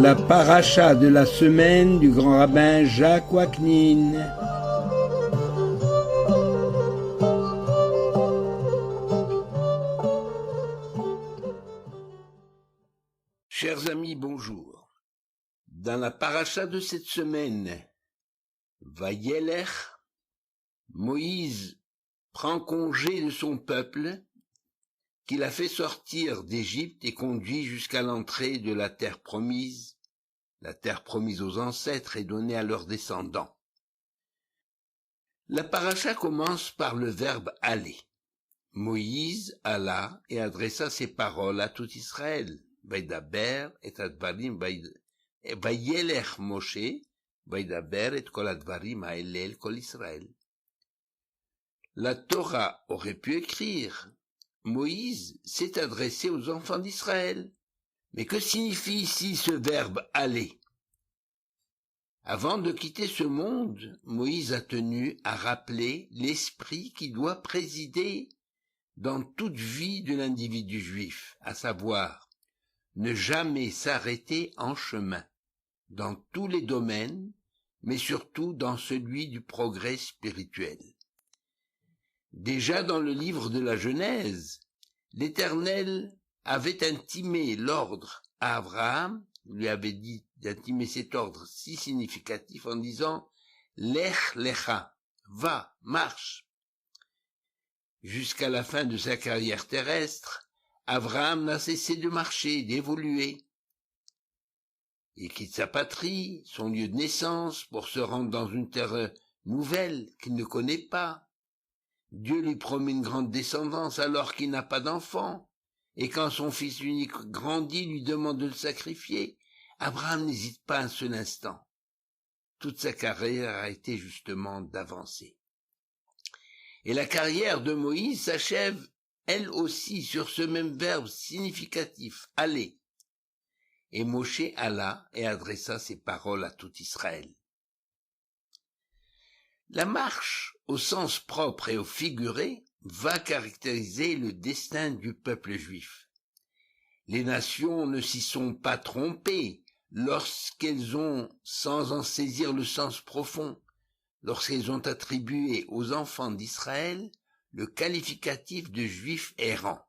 la paracha de la semaine du grand rabbin Jacques Waknin. Chers amis, bonjour. Dans la paracha de cette semaine, Vayelech, Moïse prend congé de son peuple qu'il a fait sortir d'Égypte et conduit jusqu'à l'entrée de la terre promise aux ancêtres et donnée à leurs descendants. La paracha commence par le verbe aller. Moïse alla et adressa ses paroles à tout Israël. Vaidaber et advarim vayelech Moshe vaidaber et kol advarim ha'elel kol Israël. La Torah aurait pu écrire Moïse s'est adressé aux enfants d'Israël. Mais que signifie ici ce verbe aller? Avant de quitter ce monde, Moïse a tenu à rappeler l'esprit qui doit présider dans toute vie de l'individu juif, à savoir ne jamais s'arrêter en chemin, dans tous les domaines, mais surtout dans celui du progrès spirituel. Déjà dans le livre de la Genèse, l'Éternel avait intimé l'ordre à Abraham, lui avait dit d'intimer cet ordre si significatif en disant « Lech lecha » va, marche. Jusqu'à la fin de sa carrière terrestre, Abraham n'a cessé de marcher, d'évoluer. Il quitte sa patrie, son lieu de naissance, pour se rendre dans une terre nouvelle qu'il ne connaît pas. Dieu lui promet une grande descendance alors qu'il n'a pas d'enfant, et quand son fils unique grandit, lui demande de le sacrifier. Abraham n'hésite pas un seul instant. Toute sa carrière a été justement d'avancer. Et la carrière de Moïse s'achève, elle aussi, sur ce même verbe significatif, aller. Et Moshe alla et adressa ses paroles à tout Israël. La marche, au sens propre et au figuré, va caractériser le destin du peuple juif. Les nations ne s'y sont pas trompées lorsqu'elles ont, sans en saisir le sens profond, lorsqu'elles ont attribué aux enfants d'Israël le qualificatif de juifs errants.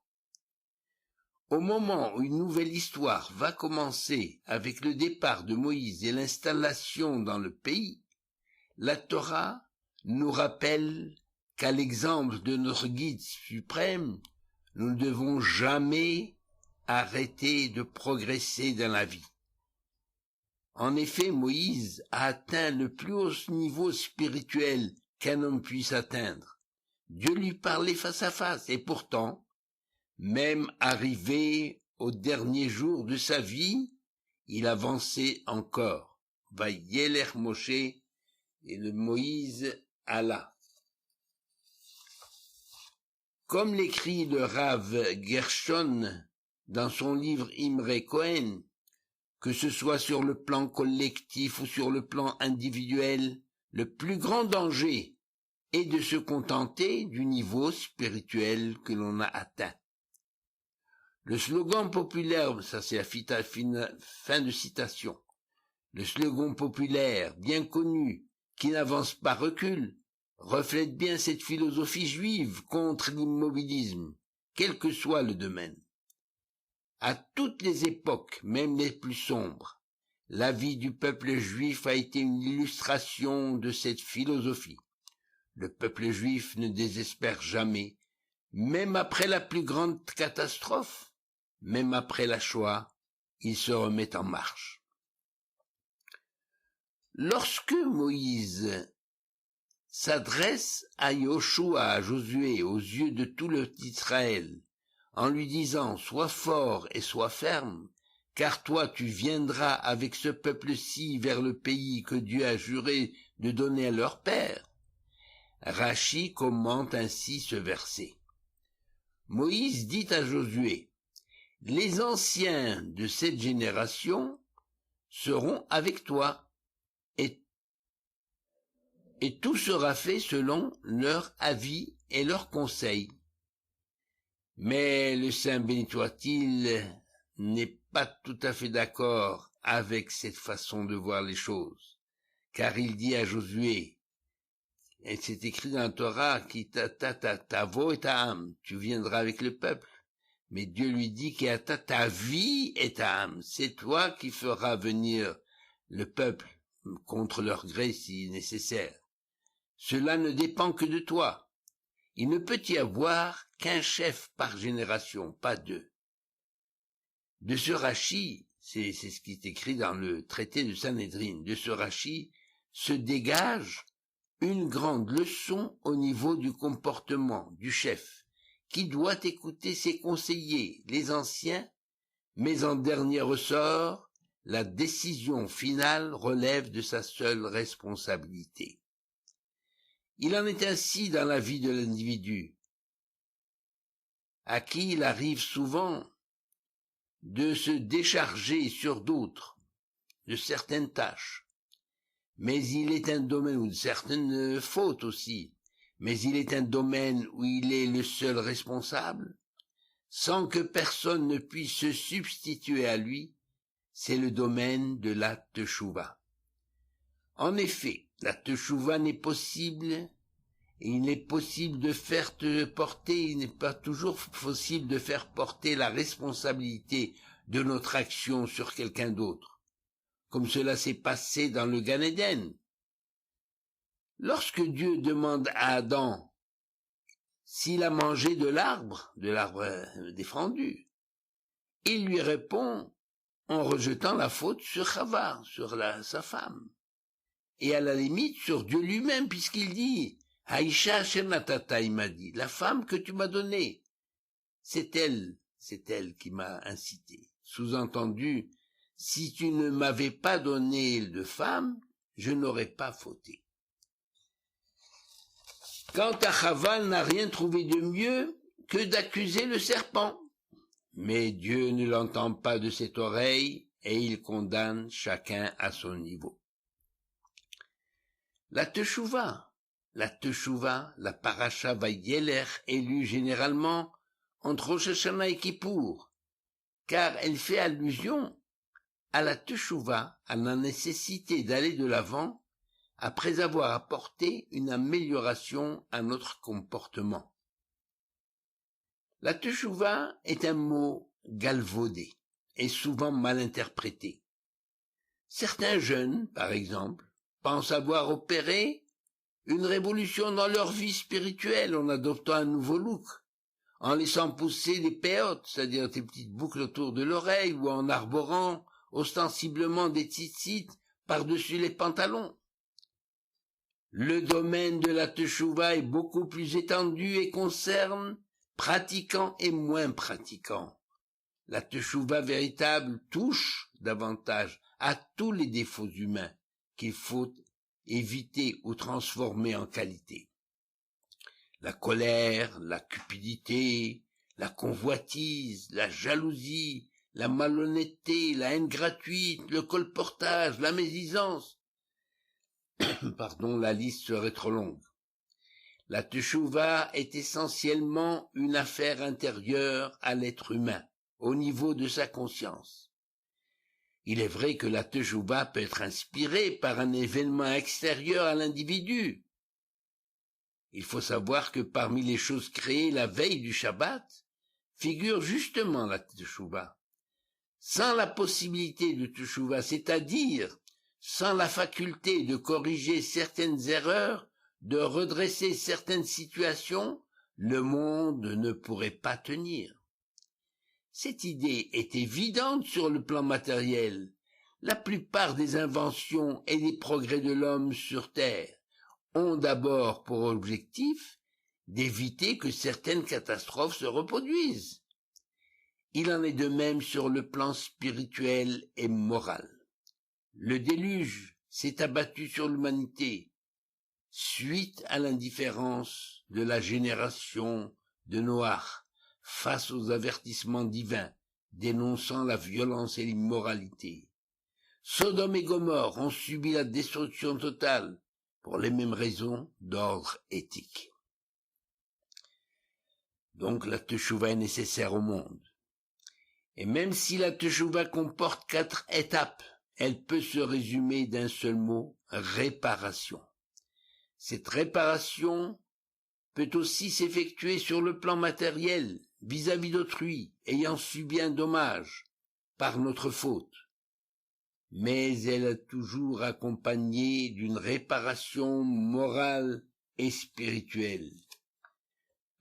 Au moment où une nouvelle histoire va commencer avec le départ de Moïse et l'installation dans le pays, la Torah nous rappelle qu'à l'exemple de notre guide suprême, nous ne devons jamais arrêter de progresser dans la vie. En effet, Moïse a atteint le plus haut niveau spirituel qu'un homme puisse atteindre. Dieu lui parlait face à face, et pourtant, même arrivé au dernier jour de sa vie, il avançait encore. Vayelech Moshe, et le Moïse alla. Comme l'écrit le Rav Gershon dans son livre Imre Cohen, que ce soit sur le plan collectif ou sur le plan individuel, le plus grand danger est de se contenter du niveau spirituel que l'on a atteint. Le slogan populaire, ça c'est la fin de citation, le slogan populaire, bien connu, qui n'avance pas recule, reflète bien cette philosophie juive contre l'immobilisme, quel que soit le domaine. À toutes les époques, même les plus sombres, la vie du peuple juif a été une illustration de cette philosophie. Le peuple juif ne désespère jamais, même après la plus grande catastrophe, même après la Shoah, il se remet en marche. Lorsque Moïse s'adresse à Yoshua, à Josué, aux yeux de tout l'Israël, en lui disant « Sois fort et sois ferme, car toi tu viendras avec ce peuple-ci vers le pays que Dieu a juré de donner à leur père », Rachi commente ainsi ce verset. Moïse dit à Josué « Les anciens de cette génération seront avec toi, et tout sera fait selon leur avis et leurs conseils. » Mais le saint béni soit-il n'est pas tout à fait d'accord avec cette façon de voir les choses, car il dit à Josué, et c'est écrit dans la Torah, ta vo et ta âme, tu viendras avec le peuple. Mais Dieu lui dit ta vie et ta âme, c'est toi qui feras venir le peuple contre leur gré si nécessaire. Cela ne dépend que de toi. Il ne peut y avoir qu'un chef par génération, pas deux. De ce Rachi, c'est ce qui est écrit dans le traité de Sanhédrin, de ce Rachi se dégage une grande leçon au niveau du comportement du chef, qui doit écouter ses conseillers, les anciens, mais en dernier ressort, la décision finale relève de sa seule responsabilité. Il en est ainsi dans la vie de l'individu, à qui il arrive souvent de se décharger sur d'autres de certaines tâches, mais il est un domaine, ou de certaines fautes aussi, mais il est un domaine où il est le seul responsable, sans que personne ne puisse se substituer à lui, c'est le domaine de la teshuva. En effet, la teshuva n'est possible, et il n'est possible de faire porter, il n'est pas toujours possible de faire porter la responsabilité de notre action sur quelqu'un d'autre, comme cela s'est passé dans le Gan Eden. Lorsque Dieu demande à Adam s'il a mangé de l'arbre défendu, il lui répond en rejetant la faute sur Chava, sur sa femme, et à la limite sur Dieu lui-même, puisqu'il dit « Haïcha Shenatata » il m'a dit, « La femme que tu m'as donnée, c'est elle qui m'a incité. » Sous-entendu, si tu ne m'avais pas donné de femme, je n'aurais pas fauté. Quant à Chava, elle n'a rien trouvé de mieux que d'accuser le serpent. Mais Dieu ne l'entend pas de cette oreille et il condamne chacun à son niveau. La teshuva, la paracha Vayeler, est lue généralement entre Rosh Hashanah et Kippour, car elle fait allusion à la teshuva, à la nécessité d'aller de l'avant après avoir apporté une amélioration à notre comportement. La teshuva est un mot galvaudé et souvent mal interprété. Certains jeunes, par exemple, pensent avoir opéré une révolution dans leur vie spirituelle en adoptant un nouveau look, en laissant pousser des péotes, c'est-à-dire des petites boucles autour de l'oreille, ou en arborant ostensiblement des tzitzit par-dessus les pantalons. Le domaine de la teshuva est beaucoup plus étendu et concerne pratiquants et moins pratiquants. La teshuva véritable touche davantage à tous les défauts humains qu'il faut éviter ou transformer en qualité. La colère, la cupidité, la convoitise, la jalousie, la malhonnêteté, la haine gratuite, le colportage, la médisance. La liste serait trop longue. La teshuva est essentiellement une affaire intérieure à l'être humain, au niveau de sa conscience. Il est vrai que la teshuva peut être inspirée par un événement extérieur à l'individu. Il faut savoir que parmi les choses créées la veille du Shabbat, figure justement la teshuva. Sans la possibilité de teshuva, c'est-à-dire sans la faculté de corriger certaines erreurs, de redresser certaines situations, le monde ne pourrait pas tenir. Cette idée est évidente sur le plan matériel. La plupart des inventions et des progrès de l'homme sur Terre ont d'abord pour objectif d'éviter que certaines catastrophes se reproduisent. Il en est de même sur le plan spirituel et moral. Le déluge s'est abattu sur l'humanité suite à l'indifférence de la génération de Noach face aux avertissements divins dénonçant la violence et l'immoralité. Sodome et Gomorrhe ont subi la destruction totale pour les mêmes raisons d'ordre éthique. Donc la teshuva est nécessaire au monde. Et même si la Teshuvah comporte 4 étapes, elle peut se résumer d'un seul mot, réparation. Cette réparation peut aussi s'effectuer sur le plan matériel, vis-à-vis d'autrui, ayant subi un dommage, par notre faute. Mais elle est toujours accompagnée d'une réparation morale et spirituelle.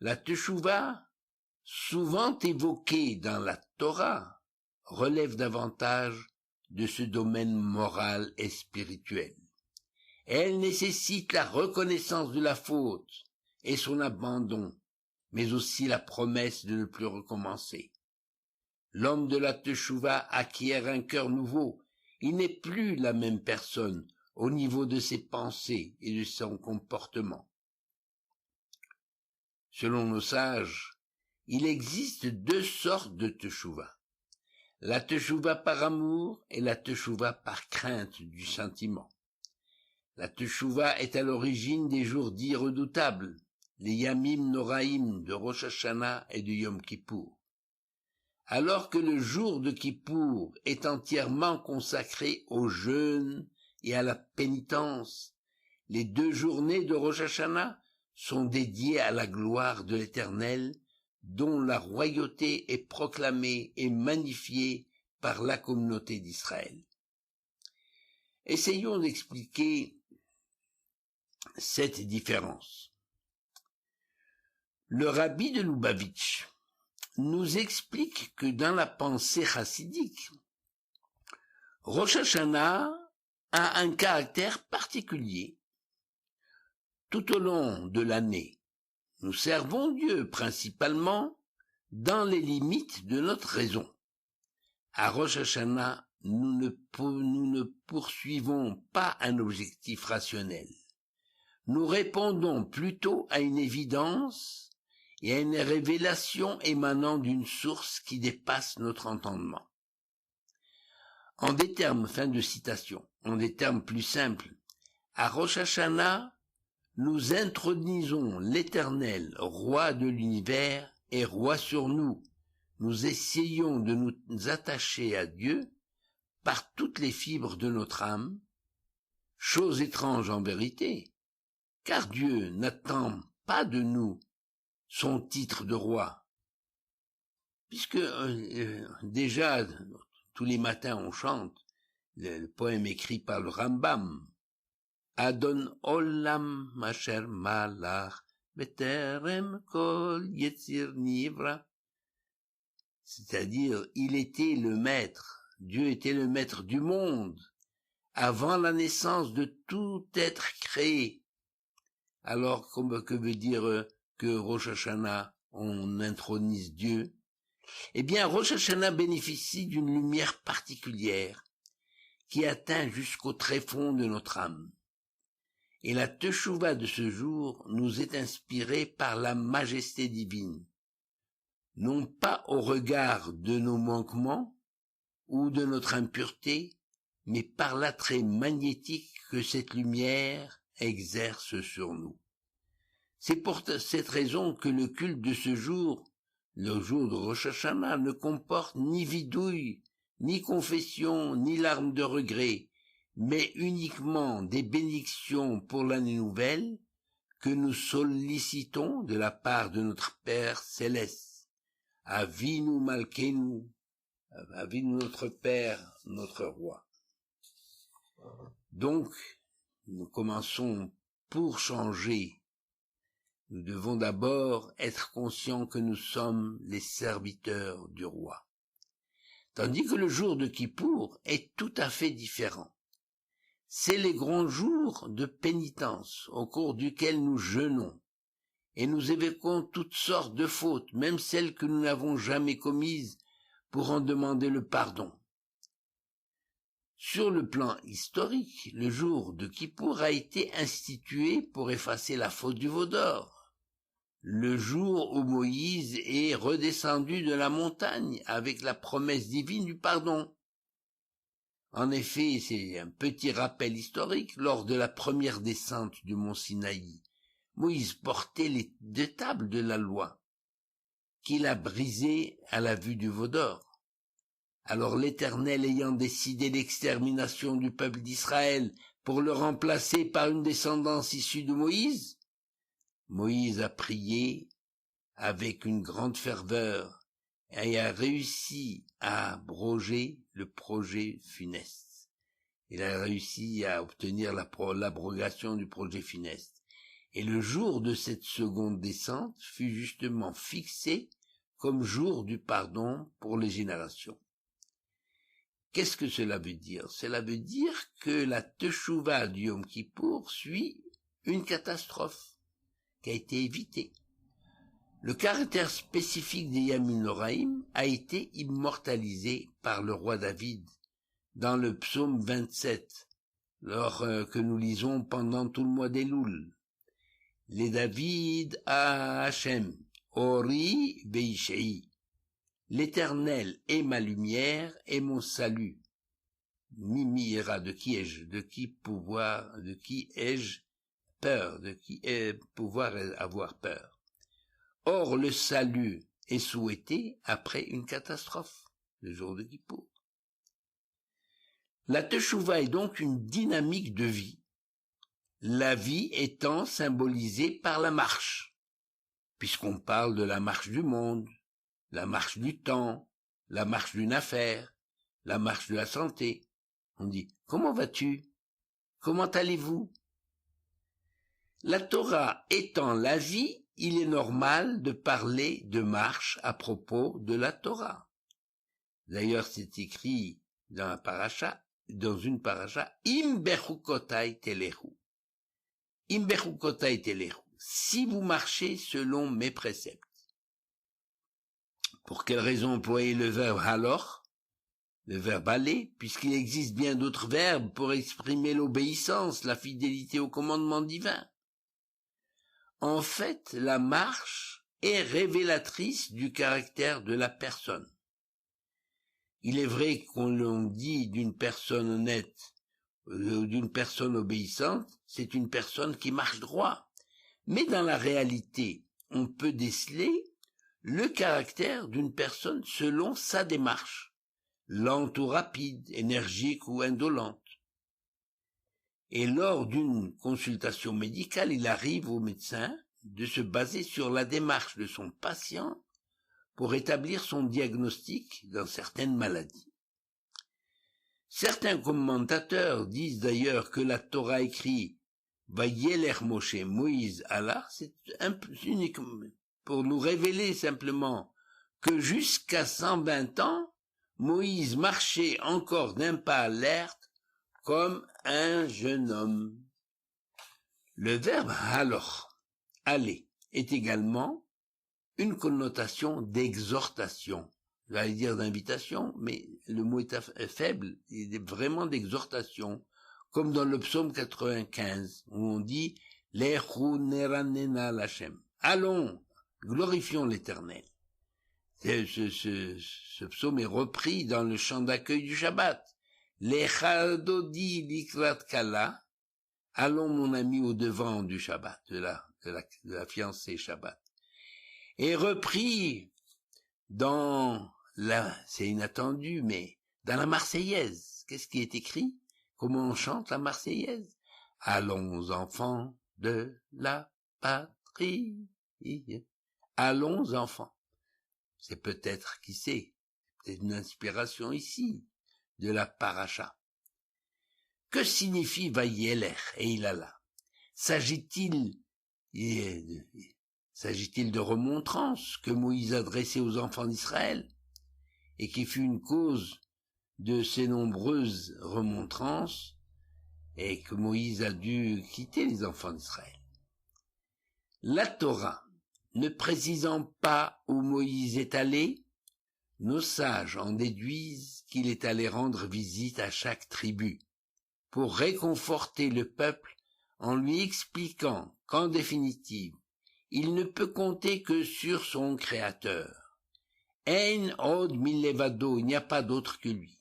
La Teshuvah, souvent évoquée dans la Torah, relève davantage de ce domaine moral et spirituel. Elle nécessite la reconnaissance de la faute et son abandon, mais aussi la promesse de ne plus recommencer. L'homme de la Teshuvah acquiert un cœur nouveau. Il n'est plus la même personne au niveau de ses pensées et de son comportement. Selon nos sages, il existe 2 sortes de Teshuvah. La Teshuvah par amour et la Teshuvah par crainte du sentiment. La Teshuvah est à l'origine des jours dits redoutables, les Yamim Noraïm de Rosh Hashanah et de Yom Kippour. Alors que le jour de Kippour est entièrement consacré au jeûne et à la pénitence, les 2 journées de Rosh Hashanah sont dédiées à la gloire de l'Éternel, dont la royauté est proclamée et magnifiée par la communauté d'Israël. Essayons d'expliquer cette différence. Le rabbi de Lubavitch nous explique que dans la pensée chassidique, Rosh Hashanah a un caractère particulier. Tout au long de l'année, nous servons Dieu principalement dans les limites de notre raison. À Rosh Hashanah, nous ne poursuivons pas un objectif rationnel. Nous répondons plutôt à une évidence et à une révélation émanant d'une source qui dépasse notre entendement. En des termes, fin de citation, en des termes plus simples, à Rosh Hashanah, nous intronisons l'Éternel, roi de l'univers et roi sur nous. Nous essayons de nous attacher à Dieu par toutes les fibres de notre âme, chose étrange en vérité, car Dieu n'attend pas de nous son titre de roi, puisque déjà tous les matins on chante le poème écrit par le Rambam, Adon Olam Asher Malach Beterem Kol Yetzir Nivra, c'est-à-dire il était le maître, Dieu était le maître du monde avant la naissance de tout être créé. Alors que veut dire que Rosh Hashanah, on intronise Dieu? Eh bien, Rosh Hashanah bénéficie d'une lumière particulière qui atteint jusqu'au tréfonds de notre âme. Et la Teshuvah de ce jour nous est inspirée par la majesté divine, non pas au regard de nos manquements ou de notre impureté, mais par l'attrait magnétique que cette lumière exerce sur nous. C'est pour cette raison que le culte de ce jour, le jour de Rosh Hashanah, ne comporte ni vidouille, ni confession, ni larmes de regret, mais uniquement des bénédictions pour l'année nouvelle que nous sollicitons de la part de notre Père céleste. Avinu Malkeinu, Avinu notre Père, notre Roi. Donc, nous commençons pour changer. Nous devons d'abord être conscients que nous sommes les serviteurs du roi. Tandis que le jour de Kippour est tout à fait différent. C'est les grands jours de pénitence au cours duquel nous jeûnons et nous évoquons toutes sortes de fautes, même celles que nous n'avons jamais commises, pour en demander le pardon. Sur le plan historique, le jour de Kippour a été institué pour effacer la faute du veau d'or. Le jour où Moïse est redescendu de la montagne avec la promesse divine du pardon. En effet, c'est un petit rappel historique, lors de la première descente du mont Sinaï, Moïse portait les 2 tables de la loi, qu'il a brisées à la vue du veau d'or. Alors l'Éternel ayant décidé l'extermination du peuple d'Israël pour le remplacer par une descendance issue de Moïse, Moïse a prié avec une grande ferveur et a réussi à abroger le projet funeste. Il a réussi à obtenir l'abrogation du projet funeste. Et le jour de cette seconde descente fut justement fixé comme jour du pardon pour les générations. Qu'est-ce que cela veut dire? Cela veut dire que la Teshuvah du Yom Kippour suit une catastrophe qui a été évitée. Le caractère spécifique des Yamin Noraïm a été immortalisé par le roi David dans le psaume 27, que nous lisons pendant tout le mois d'Elul. Les David à Hachem, Ori Veishei. L'Éternel est ma lumière et mon salut. Mimi ira, de qui ai-je, de qui ai-je peur, de qui ai pouvoir avoir peur. Or, le salut est souhaité après une catastrophe, le jour de Kippour. La Teshuvah est donc une dynamique de vie, la vie étant symbolisée par la marche, puisqu'on parle de la marche du monde, la marche du temps, la marche d'une affaire, la marche de la santé. On dit, comment vas-tu? Comment allez-vous? La Torah étant la vie, il est normal de parler de marche à propos de la Torah. D'ailleurs, c'est écrit dans une paracha, Im bechukotai telechu. Im bechukotai telechu. Si vous marchez selon mes préceptes. Pour quelle raison employer le verbe halor, le verbe aller, puisqu'il existe bien d'autres verbes pour exprimer l'obéissance, la fidélité au commandement divin? En fait, la marche est révélatrice du caractère de la personne. Il est vrai qu'on dit d'une personne honnête ou d'une personne obéissante, c'est une personne qui marche droit. Mais dans la réalité, on peut déceler le caractère d'une personne selon sa démarche, lente ou rapide, énergique ou indolente. Et lors d'une consultation médicale, il arrive au médecin de se baser sur la démarche de son patient pour établir son diagnostic dans certaines maladies. Certains commentateurs disent d'ailleurs que la Torah écrit « Vayeler Moshe Moïse Allah », c'est uniquement pour nous révéler simplement que jusqu'à 120 ans, Moïse marchait encore d'un pas alerte comme un jeune homme. Le verbe alors, aller, est également une connotation d'exhortation. J'allais dire d'invitation, mais le mot est faible, il est vraiment d'exhortation, comme dans le psaume 95, où on dit « Lechu neranena l'Hachem ». Allons, glorifions l'Éternel. Ce psaume est repris dans le chant d'accueil du Shabbat. Lecha dodi likrat kala. Allons, mon ami, au devant du Shabbat, de la fiancée Shabbat. Et repris c'est inattendu, mais dans la Marseillaise. Qu'est-ce qui est écrit? Comment on chante la Marseillaise? Allons, enfants de la patrie. Allons, enfants. C'est peut-être, qui sait, peut-être une inspiration ici, de la paracha. Que signifie Vayeler et il alla? S'agit-il de remontrances que Moïse adressait aux enfants d'Israël et qui fut une cause de ces nombreuses remontrances et que Moïse a dû quitter les enfants d'Israël? La Torah ne précisant pas où Moïse est allé, nos sages en déduisent qu'il est allé rendre visite à chaque tribu pour réconforter le peuple en lui expliquant qu'en définitive, il ne peut compter que sur son Créateur. Ein od milevado, il n'y a pas d'autre que lui.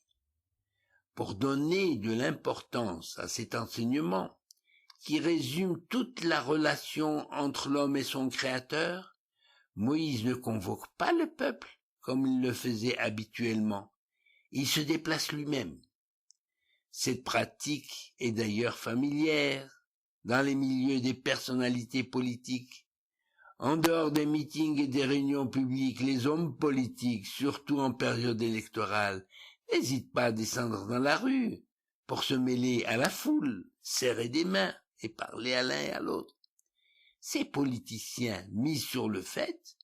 Pour donner de l'importance à cet enseignement, qui résume toute la relation entre l'homme et son Créateur, Moïse ne convoque pas le peuple comme il le faisait habituellement, il se déplace lui-même. Cette pratique est d'ailleurs familière dans les milieux des personnalités politiques. En dehors des meetings et des réunions publiques, les hommes politiques, surtout en période électorale, n'hésitent pas à descendre dans la rue pour se mêler à la foule, serrer des mains et parler à l'un et à l'autre. Ces politiciens misent sur le fait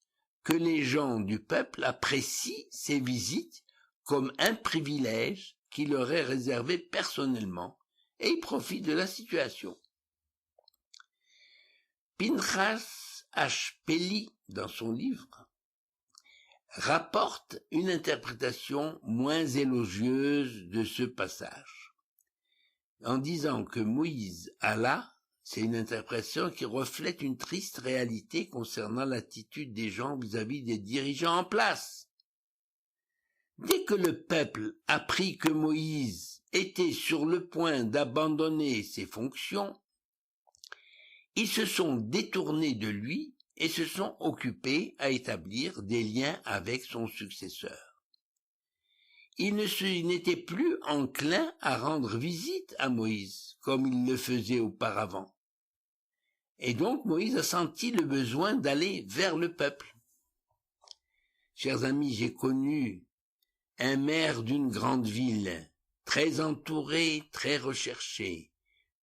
que les gens du peuple apprécient ces visites comme un privilège qui leur est réservé personnellement et ils profitent de la situation. Pinchas Ashpeli, dans son livre, rapporte une interprétation moins élogieuse de ce passage, en disant que Moïse alla. C'est une interprétation qui reflète une triste réalité concernant l'attitude des gens vis-à-vis des dirigeants en place. Dès que le peuple apprit que Moïse était sur le point d'abandonner ses fonctions, ils se sont détournés de lui et se sont occupés à établir des liens avec son successeur. Ils n'étaient plus enclins à rendre visite à Moïse, comme ils le faisaient auparavant. Et donc Moïse a senti le besoin d'aller vers le peuple. Chers amis, j'ai connu un maire d'une grande ville, très entouré, très recherché,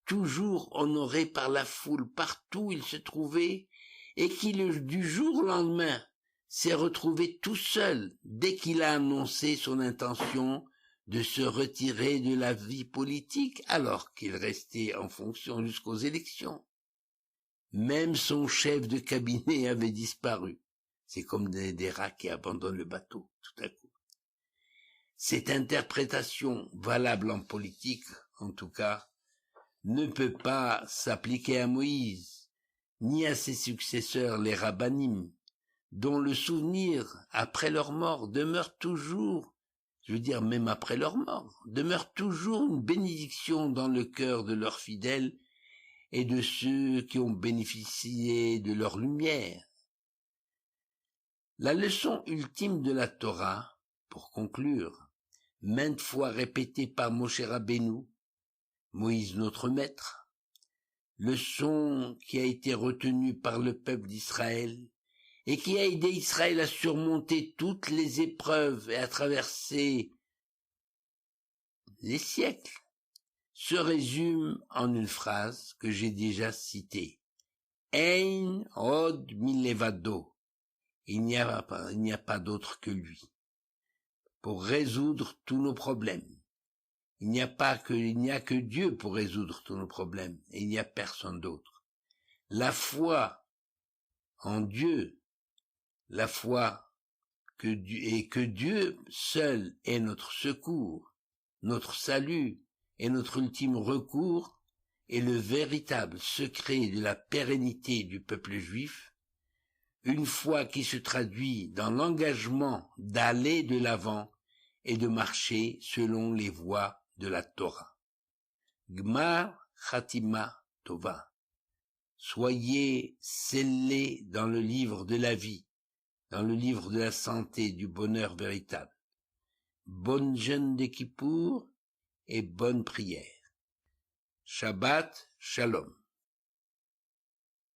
toujours honoré par la foule partout où il se trouvait, et qui du jour au lendemain s'est retrouvé tout seul dès qu'il a annoncé son intention de se retirer de la vie politique alors qu'il restait en fonction jusqu'aux élections. Même son chef de cabinet avait disparu. C'est comme des rats qui abandonnent le bateau, tout à coup. Cette interprétation, valable en politique, en tout cas, ne peut pas s'appliquer à Moïse, ni à ses successeurs, les rabbanim, dont le souvenir, après leur mort, demeure toujours, je veux dire même après leur mort, demeure toujours une bénédiction dans le cœur de leurs fidèles et de ceux qui ont bénéficié de leur lumière. La leçon ultime de la Torah, pour conclure, maintes fois répétée par Moshe Rabbeinu, Moïse notre maître, leçon qui a été retenue par le peuple d'Israël et qui a aidé Israël à surmonter toutes les épreuves et à traverser les siècles, se résume en une phrase que j'ai déjà citée. Ein od milevado. Il n'y a pas d'autre que lui pour résoudre tous nos problèmes. Il n'y a que Dieu pour résoudre tous nos problèmes et il n'y a personne d'autre. La foi en Dieu, la foi que Dieu seul est notre secours, notre salut et notre ultime recours est le véritable secret de la pérennité du peuple juif, une foi qui se traduit dans l'engagement d'aller de l'avant et de marcher selon les voies de la Torah. Gmar Chatima Tova. Soyez scellés dans le livre de la vie, dans le livre de la santé, du bonheur véritable. Bonne jeûne de Kippour et bonne prière. Shabbat Shalom.